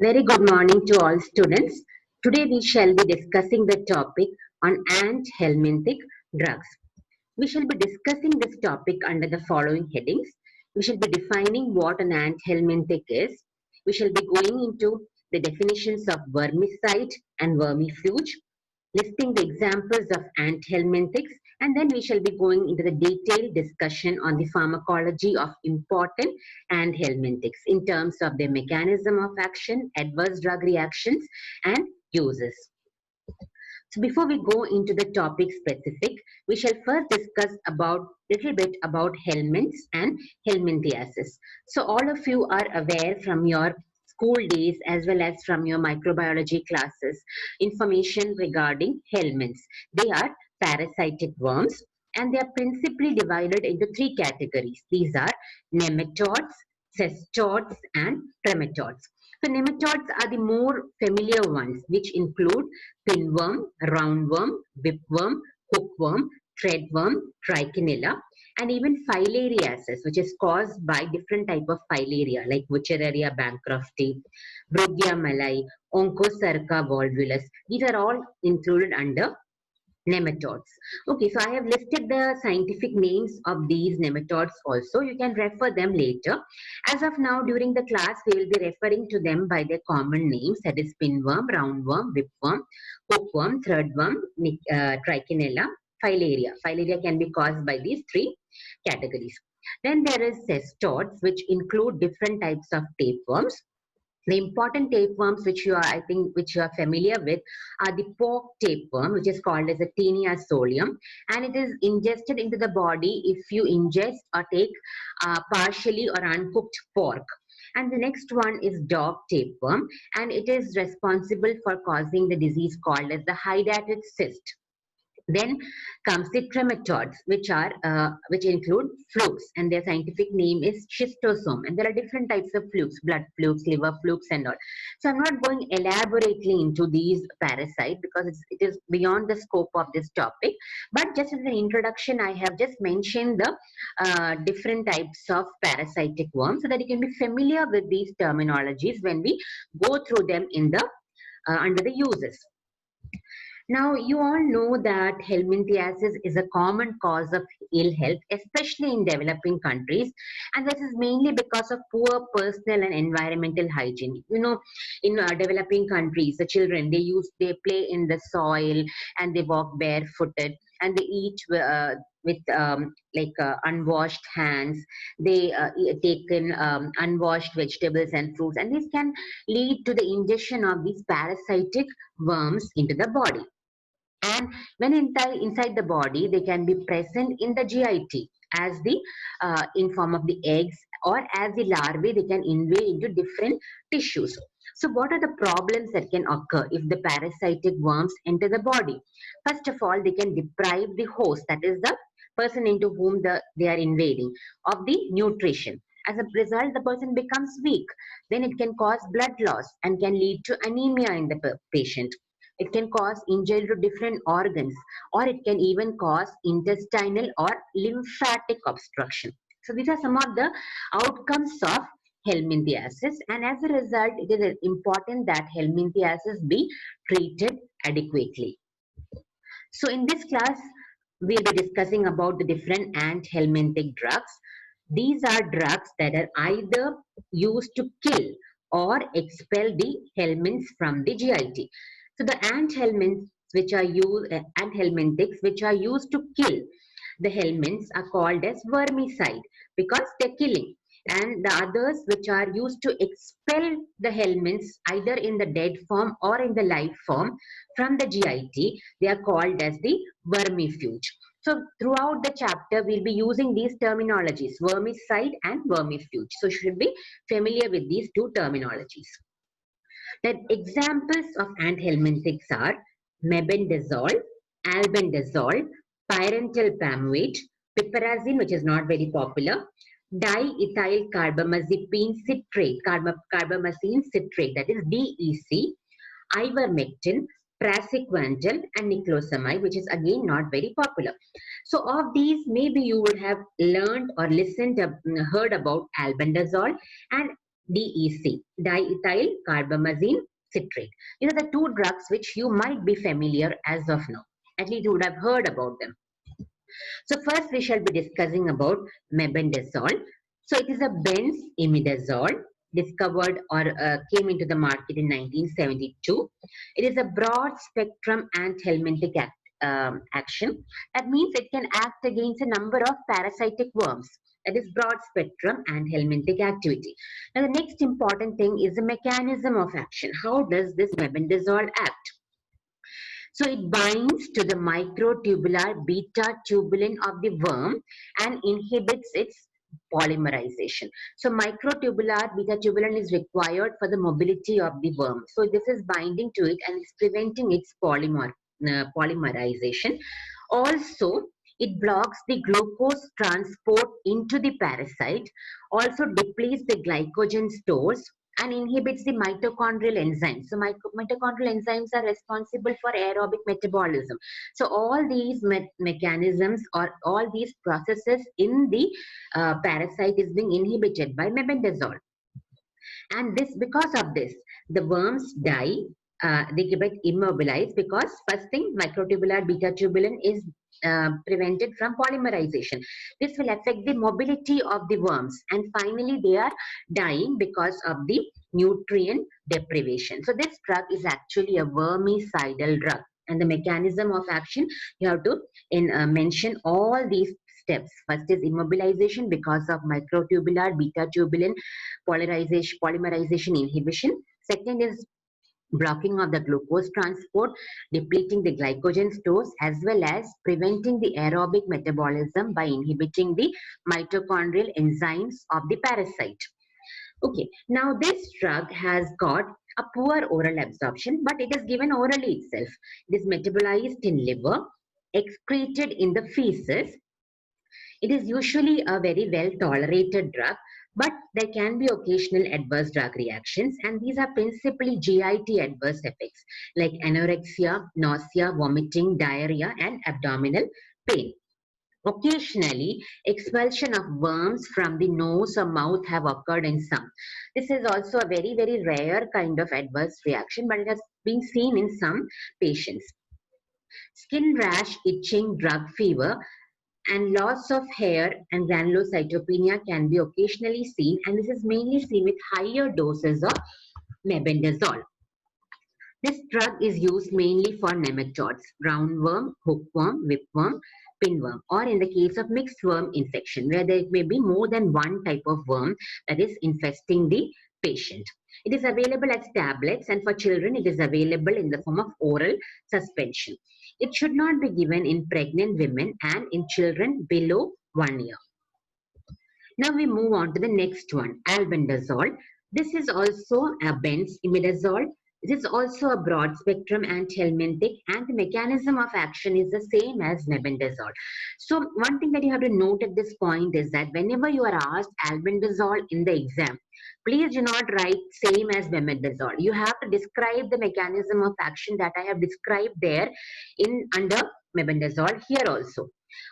Very good morning to all students. Today we shall be discussing the topic on anthelmintic drugs. We shall be discussing this topic under the following headings. We shall be defining what an anthelmintic is. We shall be going into the definitions of vermicide and vermifuge, listing the examples of anthelmintics, and then we shall be going into the detailed discussion on the pharmacology of important anthelmintics in terms of their mechanism of action, adverse drug reactions, and uses. So before we go into the topic specific, we shall first discuss about little bit about helminths and helminthiasis. So all of you are aware from your school days as well as from your microbiology classes information regarding helminths. They are parasitic worms and they are principally divided into three categories. These are nematodes, cestodes, and trematodes. So nematodes are the more familiar ones, which include pinworm, roundworm, whipworm, hookworm, threadworm, trichinella, and even filariasis, which is caused by different type of filaria like Wuchereria bancrofti, Brugia malai, Onchocerca volvulus. These are all included under nematodes. Okay, so I have listed the scientific names of these nematodes also. You can refer them later. As of now, during the class, we will be referring to them by their common names, that is pinworm, roundworm, whipworm, hookworm, threadworm, trichinella, filaria. Filaria can be caused by these three categories. Then there is cestodes, which include different types of tapeworms. The important tapeworms which you are, I think, which you are familiar with are the pork tapeworm, which is called as a Taenia solium, and it is ingested into the body if you ingest or take partially or uncooked pork. And the next one is dog tapeworm, and it is responsible for causing the disease called as the hydatid cyst. Then comes the trematodes, which include flukes, and their scientific name is schistosome. And there are different types of flukes: blood flukes, liver flukes, and all. So I'm not going elaborately into these parasites because it is beyond the scope of this topic. But just as an introduction, I have just mentioned the different types of parasitic worms so that you can be familiar with these terminologies when we go through them in the under the uses. Now, you all know that helminthiasis is a common cause of ill health, especially in developing countries, and this is mainly because of poor personal and environmental hygiene. You know, in developing countries, the children they play in the soil and they walk barefooted and they eat with unwashed hands. They take in unwashed vegetables and fruits, and this can lead to the ingestion of these parasitic worms into the body. And when inside the body, they can be present in the GIT as the in form of the eggs, or as the larvae they can invade into different tissues. So what are the problems that can occur if the parasitic worms enter the body? First of all, they can deprive the host, that is the person into whom they are invading, of the nutrition. As a result, the person becomes weak. Then it can cause blood loss and can lead to anemia in the patient. It can cause injury to different organs, or it can even cause intestinal or lymphatic obstruction. So these are some of the outcomes of helminthiasis, and as a result, it is important that helminthiasis be treated adequately. So in this class, we'll be discussing about the different anthelmintic drugs. These are drugs that are either used to kill or expel the helminths from the GIT. So the anthelmintics which are used to kill the helminths are called as vermicide because they're killing. And the others which are used to expel the helminths either in the dead form or in the live form from the GIT, they are called as the vermifuge. So throughout the chapter, we'll be using these terminologies, vermicide and vermifuge. So you should be familiar with these two terminologies. The examples of anthelmintics are mebendazole, albendazole, pyrantel pamoate, piperazine, which is not very popular, diethyl carbamazepine citrate, carbamazine citrate, that is DEC, ivermectin, praziquantel, and niclosamide, which is again not very popular. So of these, maybe you would have learned or heard about albendazole, and DEC, diethyl carbamazine citrate. These are the two drugs which you might be familiar as of now. At least you would have heard about them. So first we shall be discussing about mebendazole. So it is a benzimidazole discovered or came into the market in 1972. It is a broad spectrum anthelmintic action. That means it can act against a number of parasitic worms. That is broad spectrum anthelmintic activity. Now the next important thing is the mechanism of action. How does this mebendazole act? So it binds to the microtubular beta tubulin of the worm and inhibits its polymerization. So microtubular beta tubulin is required for the mobility of the worm. So this is binding to it and it's preventing its polymerization. Also, it blocks the glucose transport into the parasite, also depletes the glycogen stores and inhibits the mitochondrial enzymes. So mitochondrial enzymes are responsible for aerobic metabolism. So all these mechanisms or all these processes in the parasite is being inhibited by mebendazole. And this, because of this, the worms die. They get immobilized because first thing, microtubular beta tubulin is prevented from polymerization. This will affect the mobility of the worms, and finally they are dying because of the nutrient deprivation. So this drug is actually a wormicidal drug, and the mechanism of action, you have to mention all these steps. First is immobilization because of microtubular beta tubulin polymerization inhibition. Second is blocking of the glucose transport, depleting the glycogen stores, as well as preventing the aerobic metabolism by inhibiting the mitochondrial enzymes of the parasite. Okay, now this drug has got a poor oral absorption, but it is given orally itself. It is metabolized in liver, excreted in the feces. It is usually a very well tolerated drug, but there can be occasional adverse drug reactions, and these are principally GIT adverse effects like anorexia, nausea, vomiting, diarrhea, and abdominal pain. Occasionally, expulsion of worms from the nose or mouth have occurred in some. This is also a very, very rare kind of adverse reaction, but it has been seen in some patients. Skin rash, itching, drug fever, and loss of hair and granulocytopenia can be occasionally seen, and this is mainly seen with higher doses of mebendazole. This drug is used mainly for nematodes, roundworm, hookworm, whipworm, pinworm, or in the case of mixed worm infection, where there may be more than one type of worm that is infesting the patient. It is available as tablets, and for children, it is available in the form of oral suspension. It should not be given in pregnant women and in children below 1 year. Now we move on to the next one, albendazole. This is also a benzimidazole. This is also a broad spectrum anthelmintic, and the mechanism of action is the same as mebendazole. So one thing that you have to note at this point is that whenever you are asked albendazole in the exam, please do not write same as mebendazole. You have to describe the mechanism of action that I have described there in under mebendazole here also.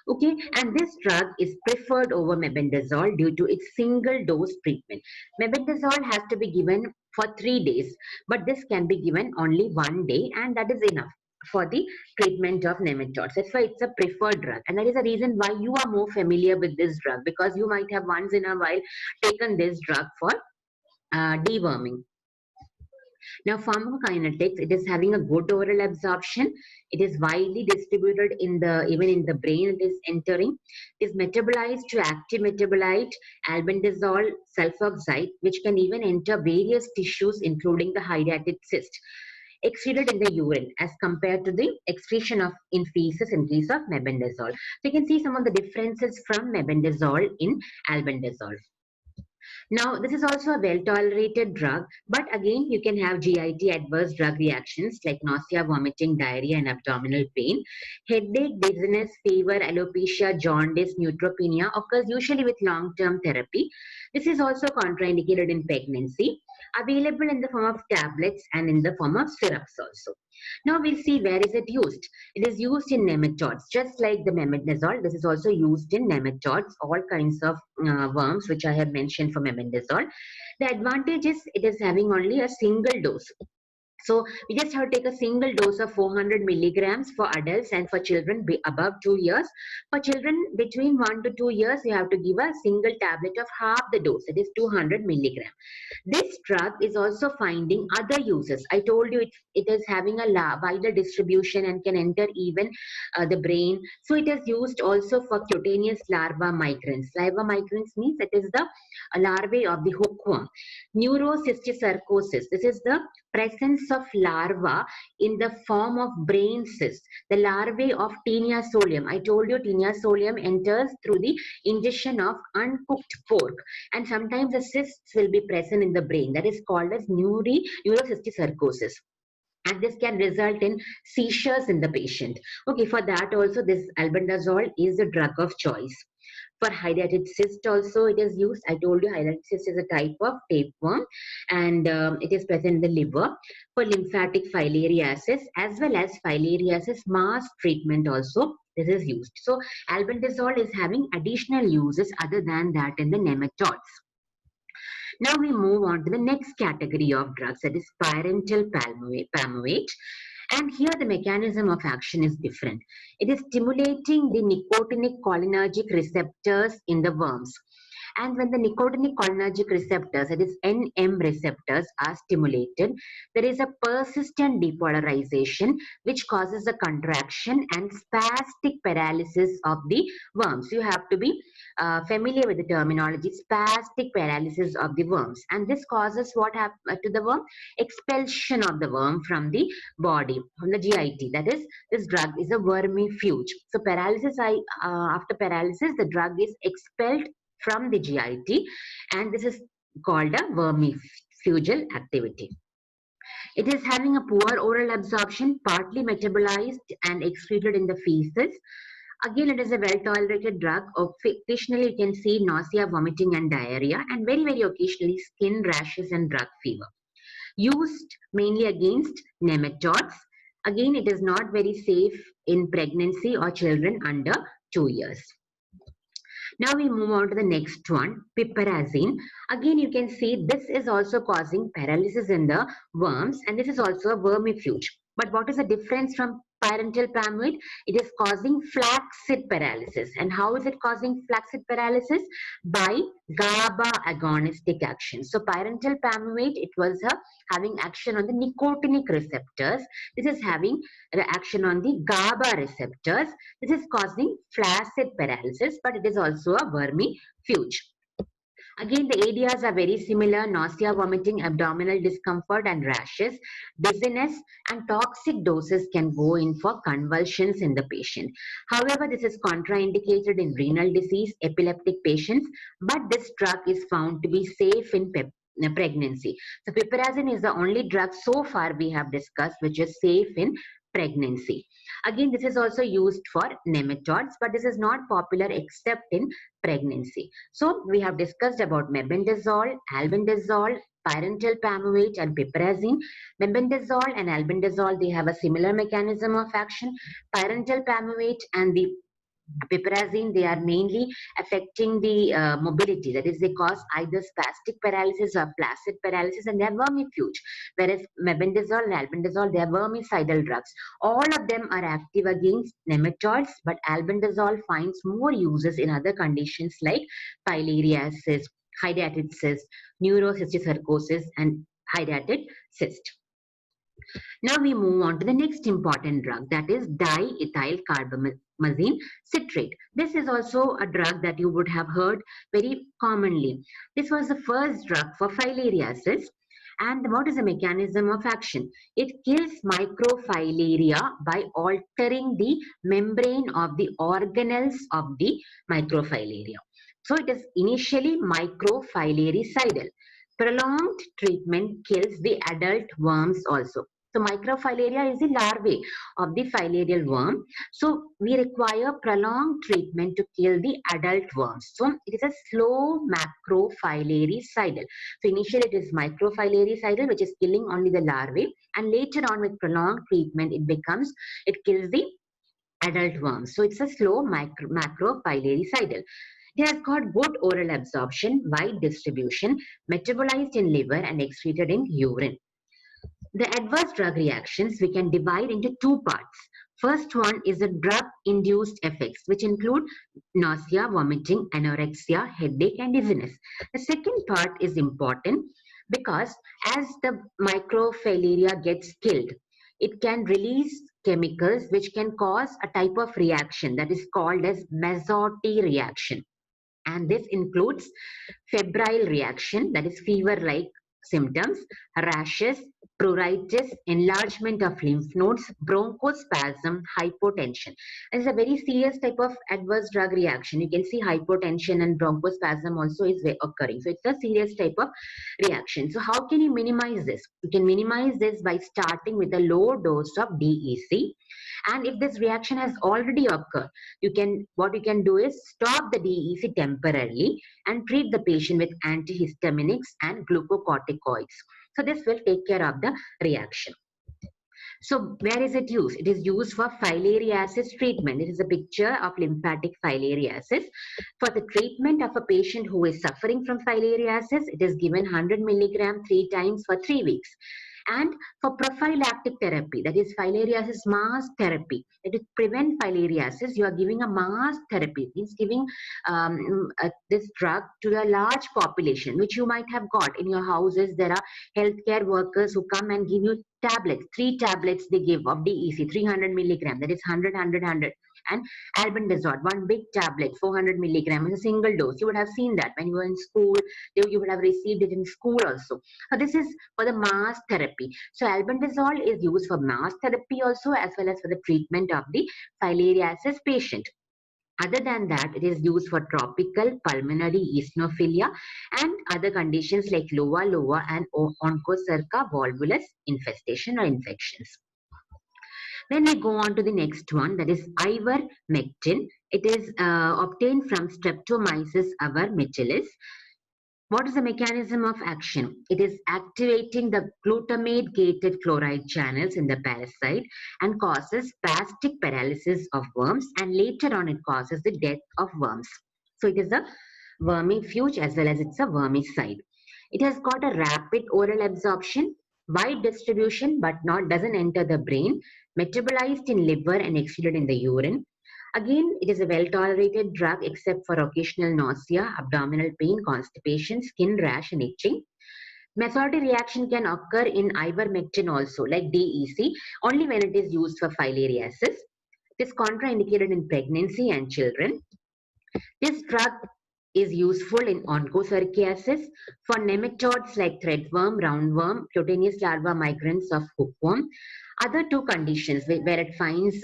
Okay, and this drug is preferred over mebendazole due to its single dose treatment. Mebendazole has to be given for 3 days, but this can be given only 1 day, and that is enough for the treatment of nematodes. That's why it's a preferred drug, and that is the reason why you are more familiar with this drug, because you might have once in a while taken this drug for deworming. Now, pharmacokinetics, it is having a good oral absorption. It is widely distributed in the, even in the brain, it is entering. It is metabolized to active metabolite, albendazole sulfoxide, which can even enter various tissues, including the hydatid cyst, excreted in the urine as compared to the excretion of in feces in case of mebendazole. So you can see some of the differences from mebendazole in albendazole. Now, this is also a well-tolerated drug, but again, you can have GIT adverse drug reactions like nausea, vomiting, diarrhea, and abdominal pain. Headache, dizziness, fever, alopecia, jaundice, neutropenia occurs usually with long-term therapy. This is also contraindicated in pregnancy. available in the form of tablets and in the form of syrups also. Now we'll see where is it used. It is used in nematodes, just like the mebendazole. This is also used in nematodes, all kinds of worms which I have mentioned for mebendazole. The advantage is it is having only a single dose. So we just have to take a single dose of 400 milligrams for adults, and for children above 2 years. For children between 1 to 2 years, you have to give a single tablet of half the dose, it is 200 milligrams. This drug is also finding other uses. I told you it is having a wider distribution and can enter even the brain. So it is used also for cutaneous larva migrans. Larva migrans means it is the larvae of the hookworm. Neurocysticercosis, this is the presence of larva in the form of brain cysts, the larvae of Taenia solium. I told you Taenia solium enters through the ingestion of uncooked pork, and sometimes the cysts will be present in the brain. That is called as neurocysticercosis. And this can result in seizures in the patient. Okay, for that also this albendazole is a drug of choice. For hydatid cyst also it is used. I told you hydatid cyst is a type of tapeworm, and it is present in the liver. For lymphatic filariasis as well as filariasis mass treatment also this is used. So albendazole is having additional uses other than that in the nematodes. Now we move on to the next category of drugs, that is parental palmate. And here the mechanism of action is different. It is stimulating the nicotinic cholinergic receptors in the worms. And when the nicotinic cholinergic receptors, that is NM receptors, are stimulated, there is a persistent depolarization which causes a contraction and spastic paralysis of the worms. You have to be familiar with the terminology, spastic paralysis of the worms. And this causes what happens to the worm? Expulsion of the worm from the body, from the GIT. That is, this drug is a vermifuge. So paralysis, after paralysis, the drug is expelled from the GIT, and this is called a vermifugal activity. It is having a poor oral absorption, partly metabolized and excreted in the feces. Again, it is a well-tolerated drug. Occasionally, you can see nausea, vomiting, and diarrhea, and very, very occasionally skin rashes and drug fever. Used mainly against nematodes. Again, it is not very safe in pregnancy or children under 2 years. Now we move on to the next one, piperazine. Again, you can see this is also causing paralysis in the worms, and this is also a vermifuge. But what is the difference from parental palmate? It is causing flaccid paralysis. And how is it causing flaccid paralysis? By GABA agonistic action. So parental palmate, it was having action on the nicotinic receptors. This is having action on the GABA receptors. This is causing flaccid paralysis, but it is also a vermifuge. Again, the ADRs are very similar: nausea, vomiting, abdominal discomfort, and rashes, dizziness, and toxic doses can go in for convulsions in the patient. However, this is contraindicated in renal disease, epileptic patients, but this drug is found to be safe in pregnancy. So piperazine is the only drug so far we have discussed which is safe in pregnancy. Again, this is also used for nematodes, but this is not popular except in pregnancy. So we have discussed about mebendazole, albendazole, parental palmate, and piperazine. Mebendazole and albendazole, they have a similar mechanism of action. Parental palmate and the piperazine, they are mainly affecting the mobility. That is, they cause either spastic paralysis or flaccid paralysis, and they are vermifuge. Whereas mebendazole and albendazole, they are vermicidal drugs. All of them are active against nematodes, but albendazole finds more uses in other conditions like filariasis, hydatid cyst, neurocysticercosis, and hydatid cyst. Now we move on to the next important drug, that is diethyl carbamazine citrate. This is also a drug that you would have heard very commonly. This was the first drug for filariasis. And what is the mechanism of action? It kills microfilaria by altering the membrane of the organelles of the microfilaria. So it is initially microfilaricidal. Prolonged treatment kills the adult worms also. So microfilaria is the larvae of the filarial worm. So we require prolonged treatment to kill the adult worms. So it is a slow macrophylaриcidal. So initially it is microfilaриcidal, which is killing only the larvae, and later on with prolonged treatment it kills the adult worms. So it's a slow macrophylaриcidal. It has got good oral absorption, wide distribution, metabolized in liver and excreted in urine. The adverse drug reactions we can divide into two parts. First one is the drug-induced effects, which include nausea, vomiting, anorexia, headache, and dizziness. The second part is important because as the microfilaria gets killed, it can release chemicals which can cause a type of reaction that is called as Mazotti reaction. And this includes febrile reaction, that is fever-like symptoms, rashes, pruritus, enlargement of lymph nodes, bronchospasm, hypotension. It's a very serious type of adverse drug reaction. You can see hypotension and bronchospasm also is occurring. So it's a serious type of reaction. So how can you minimize this? You can minimize this by starting with a low dose of DEC. And if this reaction has already occurred, what you can do is stop the DEC temporarily and treat the patient with antihistaminics and glucocorticoids. So this will take care of the reaction. So where is it used? It is used for filariasis treatment. It is a picture of lymphatic filariasis. For the treatment of a patient who is suffering from filariasis, it is given 100 milligram 3 times for 3 weeks. And for prophylactic therapy, that is filariasis mass therapy, that is prevent filariasis, you are giving a mass therapy. It means giving this drug to a large population, which you might have got in your houses. There are healthcare workers who come and give you tablets, 3 tablets they give of DEC, 300 milligram, that is 100, 100, 100. And albendazole, one big tablet, 400 milligram, is a single dose. You would have seen that when you were in school. You would have received it in school also. So this is for the mass therapy. So albendazole is used for mass therapy also, as well as for the treatment of the filariasis patient. Other than that, it is used for tropical pulmonary eosinophilia and other conditions like LOA and Onchocerca volvulus infestation or infections. Then we go on to the next one, that is ivermectin. It is obtained from Streptomyces avermitilis. What is the mechanism of action? It is activating the glutamate-gated chloride channels in the parasite and causes spastic paralysis of worms, and later on it causes the death of worms. So it is a vermifuge as well as it's a vermicide. It has got a rapid oral absorption, wide distribution, but doesn't enter the brain, metabolized in liver and excreted in the urine. Again, it is a well-tolerated drug except for occasional nausea, abdominal pain, constipation, skin rash, and itching. Mazotti reaction can occur in ivermectin also, like DEC, only when it is used for filariasis. It is contraindicated in pregnancy and children. This drug is useful in onchocerciasis, for nematodes like threadworm, roundworm, cutaneous larva migrants of hookworm. Other two conditions where it finds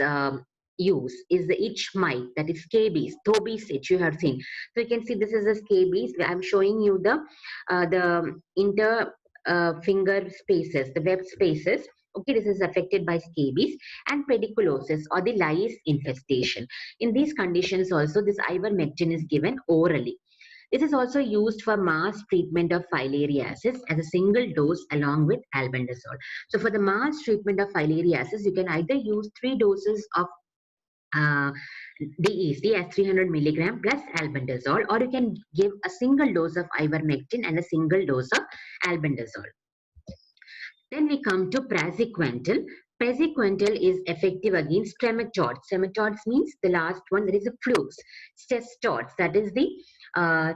use is the itch mite, that is scabies, Tobey's itch you have seen. So you can see this is a scabies. I'm showing you the inter finger spaces, the web spaces. Okay, this is affected by scabies and pediculosis or the lice infestation. In these conditions also, this ivermectin is given orally. This is also used for mass treatment of filariasis as a single dose along with albendazole. So for the mass treatment of filariasis, you can either use 3 doses of DEC as 300 milligram plus albendazole, or you can give a single dose of ivermectin and a single dose of albendazole. Then we come to praziquantel. Praziquantel is effective against trematodes. Trematodes means the last one, that is a flukes. Cestodes, that is the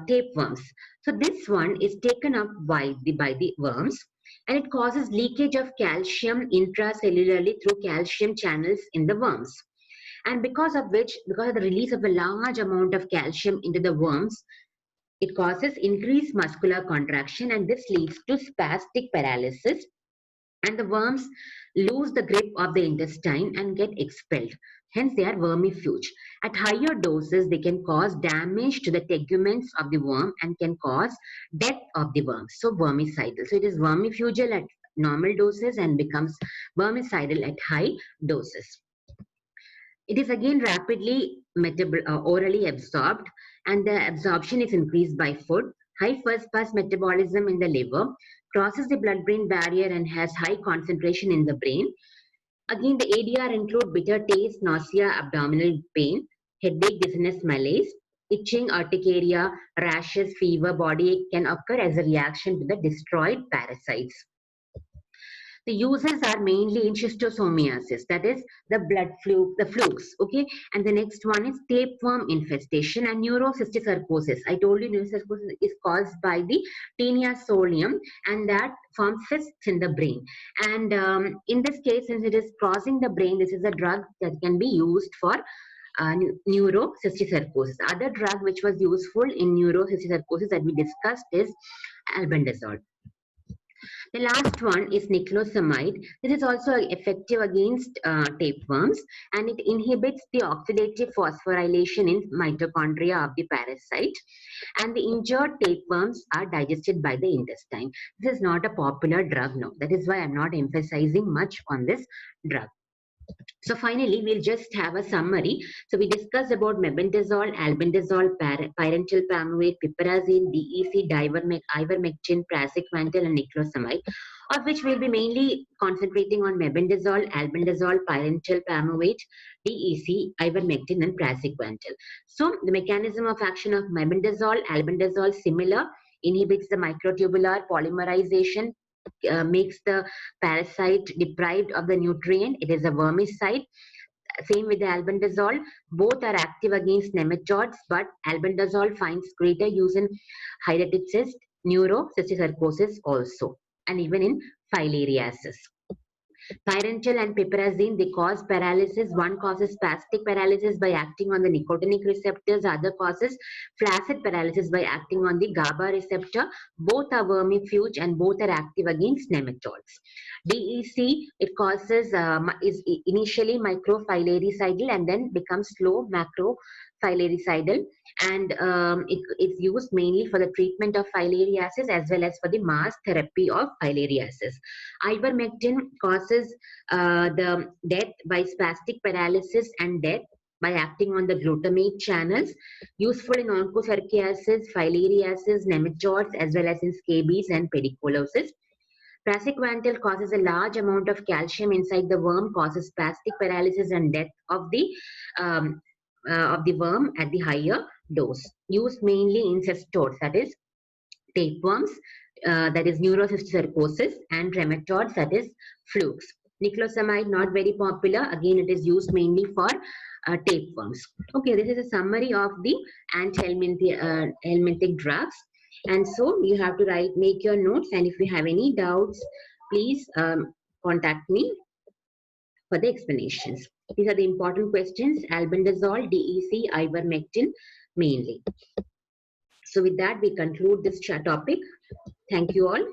tapeworms. So this one is taken up by the worms, and it causes leakage of calcium intracellularly through calcium channels in the worms. And because of the release of a large amount of calcium into the worms, it causes increased muscular contraction, and this leads to spastic paralysis, and the worms lose the grip of the intestine and get expelled. Hence, they are vermifuge. At higher doses, they can cause damage to the teguments of the worm and can cause death of the worm. So, vermicidal. So, it is vermifugal at normal doses and becomes vermicidal at high doses. It is again rapidly orally absorbed, and the absorption is increased by food. High first pass metabolism in the liver, crosses the blood-brain barrier and has high concentration in the brain. Again, the ADR include bitter taste, nausea, abdominal pain, headache, dizziness, malaise, itching, urticaria, rashes, fever, body ache can occur as a reaction to the destroyed parasites. The uses are mainly in schistosomiasis, that is the the flukes, okay? And the next one is tapeworm infestation and neurocysticercosis. I told you neurocysticercosis is caused by the Taenia solium, and that forms cysts in the brain. And in this case, since it is crossing the brain, this is a drug that can be used for neurocysticercosis. Other drug which was useful in neurocysticercosis that we discussed is albendazole. The last one is niclosamide. This is also effective against tapeworms, and it inhibits the oxidative phosphorylation in mitochondria of the parasite, and the injured tapeworms are digested by the intestine. This is not a popular drug now. That is why I'm not emphasizing much on this drug. So finally, we'll just have a summary. So we discussed about mebendazole, albendazole, pyrantel pamoate, piperazine, DEC, ivermectin, praziquantel, and niclosamide, of which we'll be mainly concentrating on mebendazole, albendazole, pyrantel pamoate, DEC, ivermectin, and praziquantel. So the mechanism of action of mebendazole, albendazole similar, inhibits the microtubular polymerization, makes the parasite deprived of the nutrient. It is a vermicide. Same with the albendazole. Both are active against nematodes, but albendazole finds greater use in hydatid cyst, neurocysticercosis also, and even in filariasis. Pyrantel and piperazine, they cause paralysis. One causes spastic paralysis by acting on the nicotinic receptors. Other causes flaccid paralysis by acting on the GABA receptor. Both are vermifuge and both are active against nematodes. DEC, it causes, is initially microfilaricidal and then becomes slow macrofilaricidal, and it's used mainly for the treatment of filariasis as well as for the mass therapy of filariasis. Ivermectin causes the death by spastic paralysis and death by acting on the glutamate channels, useful in onchocerciasis, filariasis, nematodes, as well as in scabies and pediculosis. Praziquantel causes a large amount of calcium inside the worm, causes spastic paralysis and death of the worm at the higher dose. Used mainly in cestodes, that is tapeworms, that is neurocysticercosis, and rematodes, that is flukes. Niclosamide, not very popular. Again, it is used mainly for tapeworms. Okay, this is a summary of the helminthic drugs. And so you have to make your notes, and if you have any doubts, please contact me for the explanations. These are the important questions: albendazole, DEC, ivermectin mainly. So with that, we conclude this topic. Thank you all.